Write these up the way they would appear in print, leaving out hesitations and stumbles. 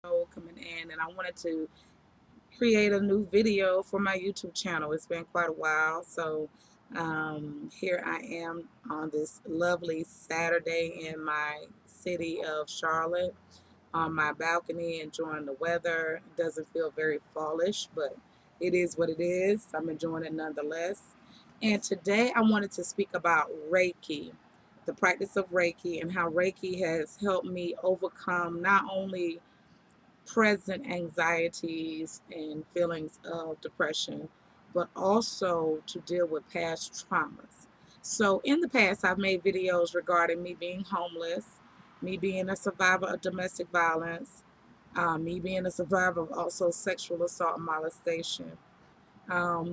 Coming in, and I wanted to create a new video for my YouTube channel. It's been quite a while, so here I am on this lovely Saturday in my city of Charlotte on my balcony enjoying the weather. It doesn't feel very fallish, but it is what it is. I'm enjoying it nonetheless. And today I wanted to speak about Reiki, the practice of Reiki, and how Reiki has helped me overcome not only present anxieties and feelings of depression, but also to deal with past traumas. So, in the past, I've made videos regarding me being homeless, me being a survivor of domestic violence, me being a survivor of also sexual assault and molestation.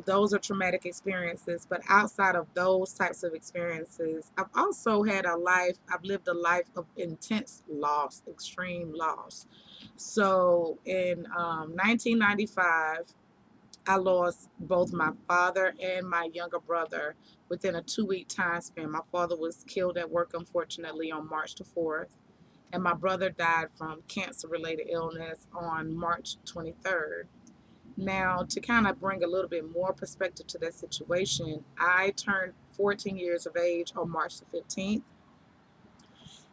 Those are traumatic experiences, but outside of those types of experiences, I've also had a life, I've lived a life of intense loss, extreme loss. So in 1995, I lost both my father and my younger brother within a 2 week time span. My father was killed at work, unfortunately, on March the 4th, and my brother died from cancer related illness on March 23rd. Now, to kind of bring a little bit more perspective to that situation, I turned 14 years of age on March the 15th,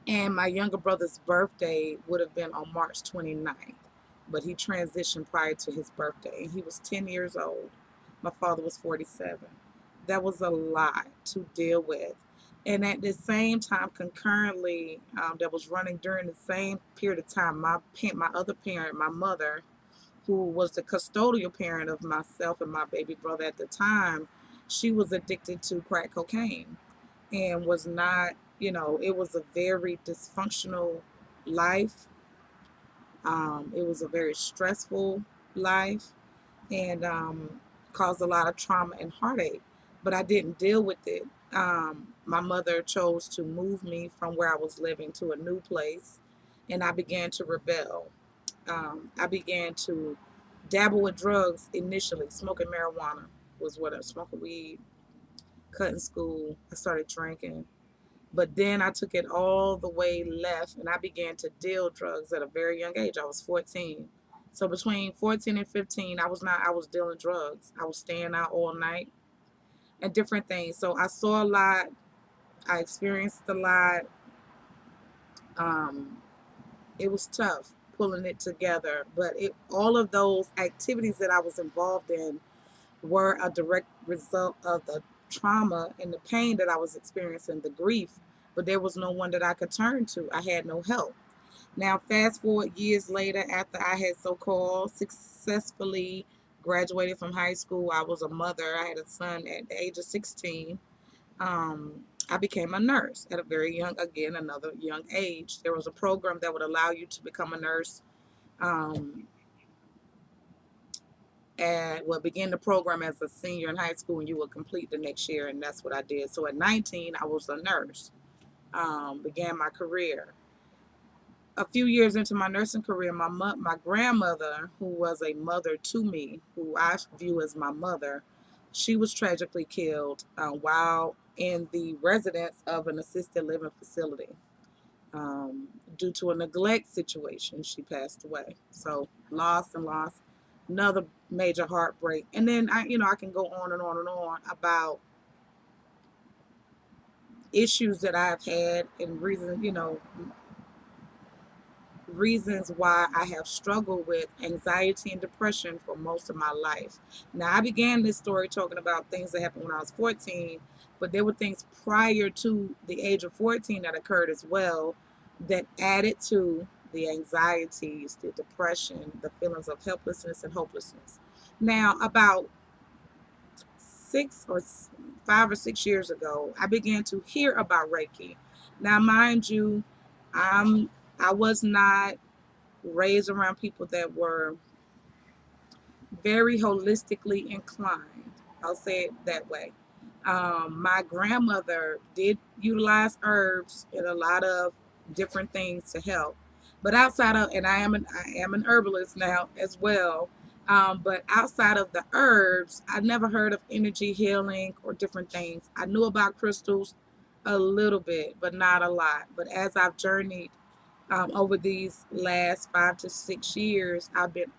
and my younger brother's birthday would have been on March 29th, but he transitioned prior to his birthday, and he was 10 years old. My father was 47. That was a lot to deal with. And at the same time, concurrently, that was running during the same period of time, my other parent, my mother, who was the custodial parent of myself and my baby brother at the time, she was addicted to crack cocaine and was not, it was a very dysfunctional life. It was a very stressful life and caused a lot of trauma and heartache. But I didn't deal with it. My mother chose to move me from where I was living to a new place, and I began to rebel. I began to dabble with drugs initially. Smoking marijuana was what I was smoking weed, cutting school. I started drinking. But then I took it all the way left and I began to deal drugs at a very young age. I was 14. So between 14 and 15, I was dealing drugs. I was staying out all night and different things. So I saw a lot. I experienced a lot. Um, it was tough pulling it together, but all of those activities that I was involved in were a direct result of the trauma and the pain that I was experiencing, the grief, but there was no one that I could turn to. I had no help. Now, fast forward years later, after I had so called successfully graduated from high school, I was a mother. I had a son at the age of 16. I became a nurse at a very young, again, another young age. There was a program that would allow you to become a nurse um, and well, begin the program as a senior in high school, and you will complete the next year, and that's what I did. So at 19, I was a nurse. Began my career. A few years into my nursing career, my grandmother, who was a mother to me, who I view as my mother, she was tragically killed while in the residence of an assisted living facility. Due to a neglect situation, she passed away. So loss and loss, another major heartbreak. And then I can go on and on and on about issues that I've had and reasons why I have struggled with anxiety and depression for most of my life. Now, I began this story talking about things that happened when I was 14, but there were things prior to the age of 14 that occurred as well that added to the anxieties, the depression, the feelings of helplessness and hopelessness. Now, about 5 or 6 years ago, I began to hear about Reiki. Now, mind you, I'm I was not raised around people that were very holistically inclined. I'll say it that way. My grandmother did utilize herbs and a lot of different things to help, but outside of, and I am an herbalist now as well. But outside of the herbs, I never heard of energy healing or different things. I knew about crystals a little bit, but not a lot. But as I've journeyed Over these last 5 to 6 years, I've been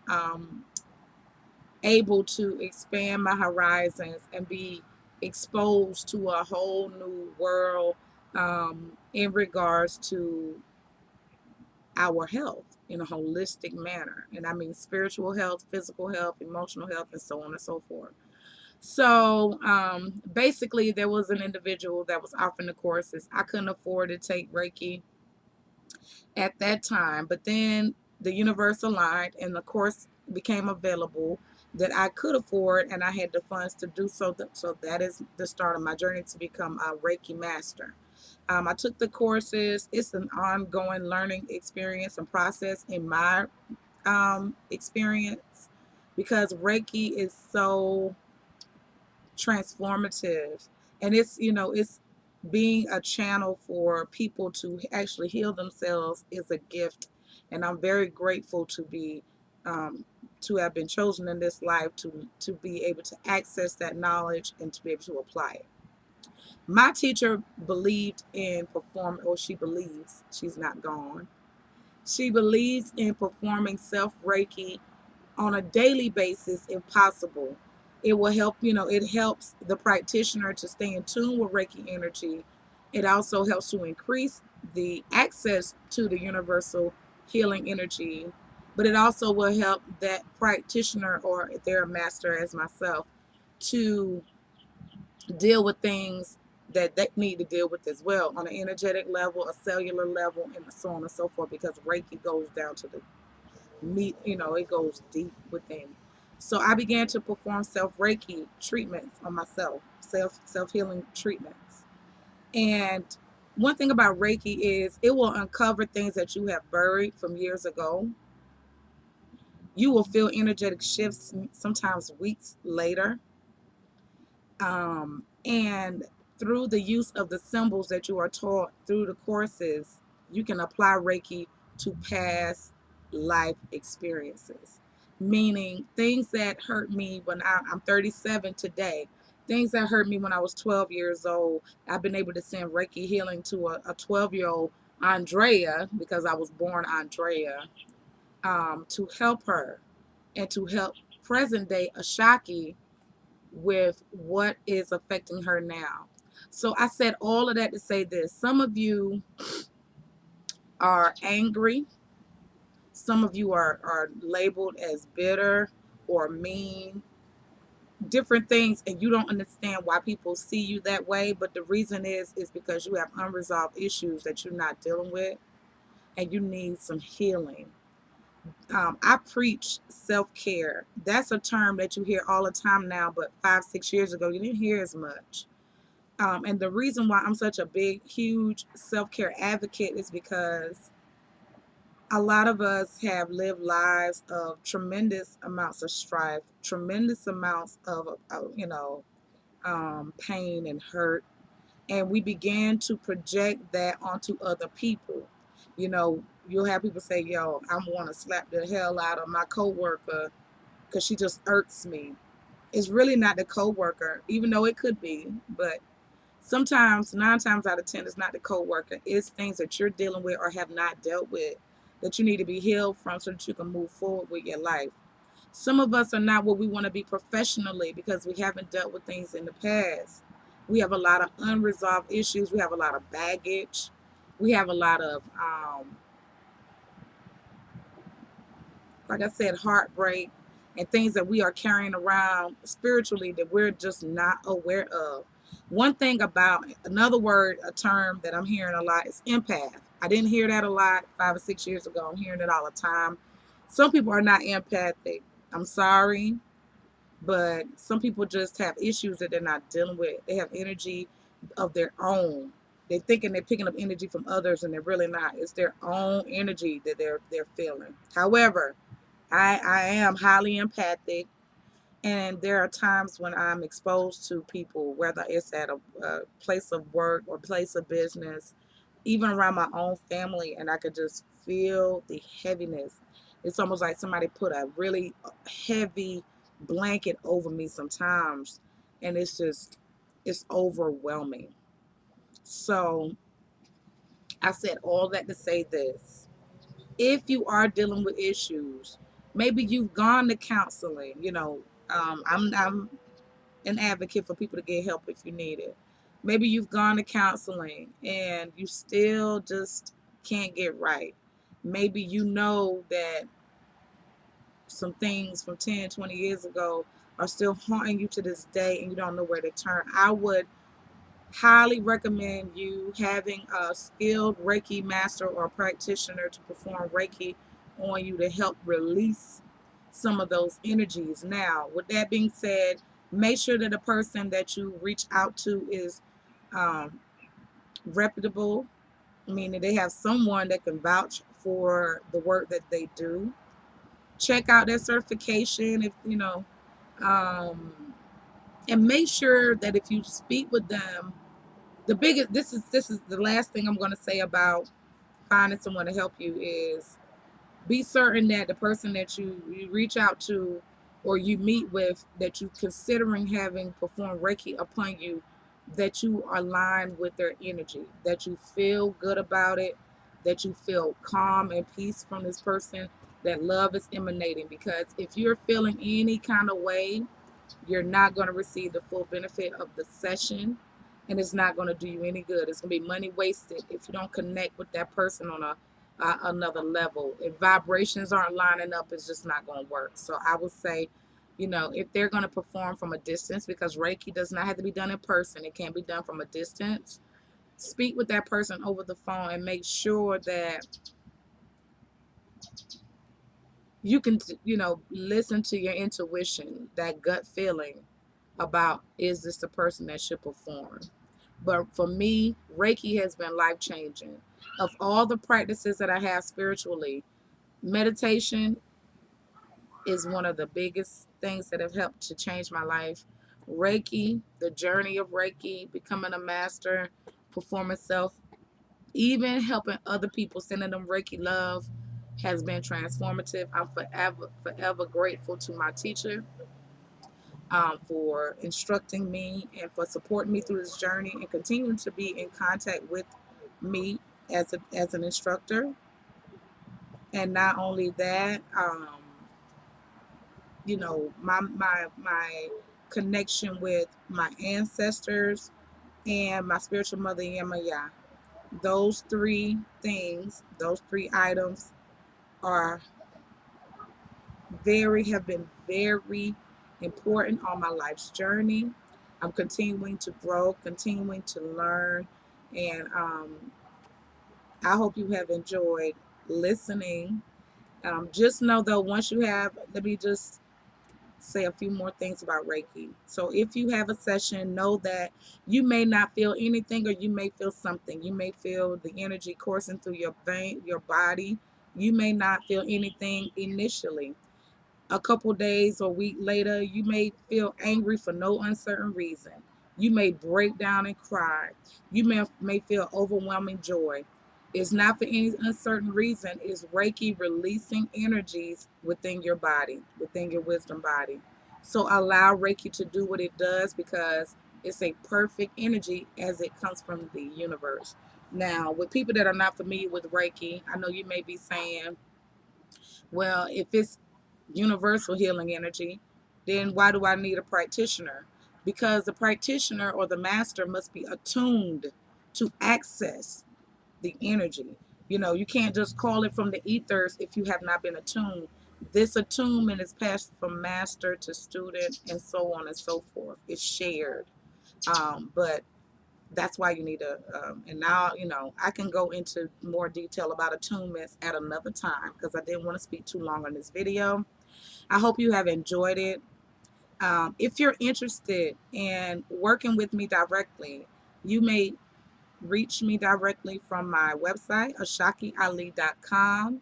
able to expand my horizons and be exposed to a whole new world in regards to our health in a holistic manner. And I mean spiritual health, physical health, emotional health, and so on and so forth. So basically, there was an individual that was offering the courses. I couldn't afford to take Reiki at that time, but then the universe aligned and the course became available that I could afford, and I had the funds to do so. So that is the start of my journey to become a Reiki master. I took the courses. It's an ongoing learning experience and process in my experience, because Reiki is so transformative, and it's being a channel for people to actually heal themselves is a gift, and I'm very grateful um, to have been chosen in this life to be able to access that knowledge and to be able to apply it. My teacher believed in perform or she believes, she's not gone, she believes in performing self Reiki on a daily basis if possible. It will help, it helps the practitioner to stay in tune with Reiki energy. It also helps to increase the access to the universal healing energy, but it also will help that practitioner or their master, as myself, to deal with things that they need to deal with as well on an energetic level, a cellular level, and so on and so forth, because Reiki goes down to the meet, it goes deep within. So I began to perform self Reiki treatments on myself, self healing treatments. And one thing about Reiki is it will uncover things that you have buried from years ago. You will feel energetic shifts sometimes weeks later. And through the use of the symbols that you are taught through the courses, you can apply Reiki to past life experiences. Meaning things that hurt me when I'm 37 today, things that hurt me when I was 12 years old, I've been able to send Reiki healing to a 12-year-old Andrea, because I was born Andrea, to help her and to help present day Ashaki with what is affecting her now. So I said all of that to say this. Some of you are angry. Some of you are labeled as bitter or mean, different things, and you don't understand why people see you that way. But the reason is because you have unresolved issues that you're not dealing with, and you need some healing. I preach self-care. That's a term that you hear all the time now, but 5, 6 years ago, you didn't hear as much. And the reason why I'm such a big, huge self-care advocate is because a lot of us have lived lives of tremendous amounts of strife, tremendous amounts of, pain and hurt. And we began to project that onto other people. You'll have people say, yo, I want to slap the hell out of my coworker because she just irks me. It's really not the coworker, even though it could be, but sometimes, 9 times out of 10, it's not the coworker. It's things that you're dealing with or have not dealt with that you need to be healed from so that you can move forward with your life. Some of us are not where we want to be professionally because we haven't dealt with things in the past. We have a lot of unresolved issues. We have a lot of baggage. We have a lot of, like I said, heartbreak and things that we are carrying around spiritually that we're just not aware of. One thing about another word, a term that I'm hearing a lot is empath. I didn't hear that a lot 5 or 6 years ago. I'm hearing it all the time. Some people are not empathic. I'm sorry, but some people just have issues that they're not dealing with. They have energy of their own. They're thinking they're picking up energy from others, and they're really not. It's their own energy that they're feeling. However, I am highly empathic, and there are times when I'm exposed to people, whether it's at a place of work or place of business, even around my own family, and I could just feel the heaviness. It's almost like somebody put a really heavy blanket over me sometimes, and it's overwhelming. So I said all that to say this. If you are dealing with issues, maybe you've gone to counseling. I'm an advocate for people to get help if you need it. Maybe you've gone to counseling and you still just can't get right. Maybe you know that some things from 10, 20 years ago are still haunting you to this day and you don't know where to turn. I would highly recommend you having a skilled Reiki master or practitioner to perform Reiki on you to help release some of those energies. Now, with that being said, make sure that the person that you reach out to is um, reputable, meaning they have someone that can vouch for the work that they do. Check out their certification, if you know, um, and make sure that if you speak with them, the biggest this is the last thing I'm going to say about finding someone to help you is be certain that the person that you reach out to or you meet with, that you considering having performed Reiki upon you, that you are aligned with their energy, that you feel good about it, that you feel calm and peace from this person, that love is emanating. Because if you're feeling any kind of way, you're not going to receive the full benefit of the session, and it's not going to do you any good. It's going to be money wasted if you don't connect with that person on another level. If vibrations aren't lining up, it's just not going to work. So I would say, if they're going to perform from a distance, because Reiki does not have to be done in person, it can be done from a distance. Speak with that person over the phone and make sure that you can, listen to your intuition, that gut feeling about, is this the person that should perform. But for me, Reiki has been life changing. Of all the practices that I have spiritually, meditation is one of the biggest things that have helped to change my life. Reiki, the journey of Reiki, becoming a master, performing self, even helping other people, sending them Reiki love, has been transformative. I'm forever, forever grateful to my teacher, for instructing me and for supporting me through this journey and continuing to be in contact with me as an instructor. And not only that, my connection with my ancestors and my spiritual mother Yamaya. Those three things, those three items are have been very important on my life's journey. I'm continuing to grow, continuing to learn, and I hope you have enjoyed listening. Just know though, once you have, let me just say a few more things about Reiki. So if you have a session, know that you may not feel anything or you may feel something. You may feel the energy coursing through your vein, your body. You may not feel anything initially. A couple days or week later, you may feel angry for no uncertain reason. You may break down and cry. You may feel overwhelming joy. It's not for any uncertain reason. It's Reiki releasing energies within your body, within your wisdom body. So allow Reiki to do what it does, because it's a perfect energy as it comes from the universe. Now, with people that are not familiar with Reiki, I know you may be saying, well, if it's universal healing energy, then why do I need a practitioner? Because the practitioner or the master must be attuned to access the energy. You can't just call it from the ethers if you have not been attuned. This attunement is passed from master to student and so on and so forth. It's shared. But that's why you need and now, I can go into more detail about attunements at another time, because I didn't want to speak too long on this video. I hope you have enjoyed it. If you're interested in working with me directly, you may reach me directly from my website, ashakiali.com.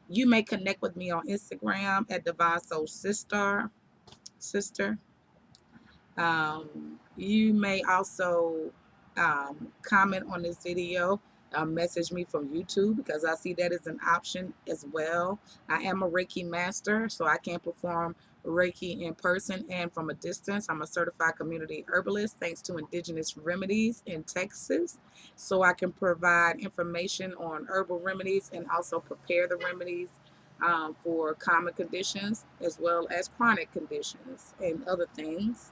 You may connect with me on Instagram at Divine Soul Sister. You may also comment on this video, message me from YouTube, because I see that as an option as well. I am a Reiki master, so I can perform Reiki in person and from a distance. I'm a certified community herbalist thanks to Indigenous Remedies in Texas. So I can provide information on herbal remedies and also prepare the remedies for common conditions as well as chronic conditions and other things.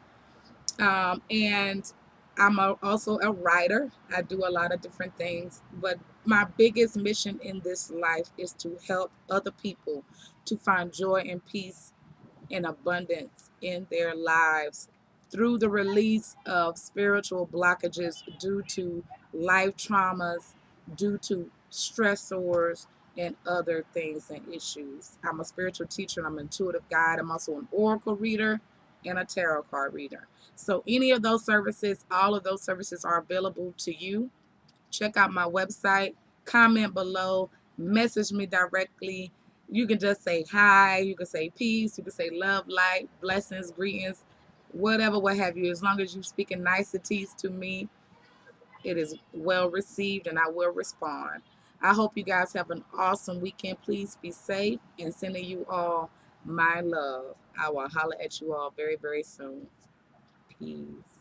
And also a writer. I do a lot of different things, but my biggest mission in this life is to help other people to find joy and peace and abundance in their lives through the release of spiritual blockages due to life traumas, due to stressors, and other things and issues. I'm a spiritual teacher and I'm an intuitive guide. I'm also an oracle reader and a tarot card reader. So, any of those services, all of those services are available to you. Check out my website, comment below, message me directly. You can just say hi, you can say peace, you can say love, light, blessings, greetings, whatever, what have you. As long as you're speaking niceties to me, it is well received and I will respond. I hope you guys have an awesome weekend. Please be safe and sending you all my love. I will holler at you all very, very soon. Peace.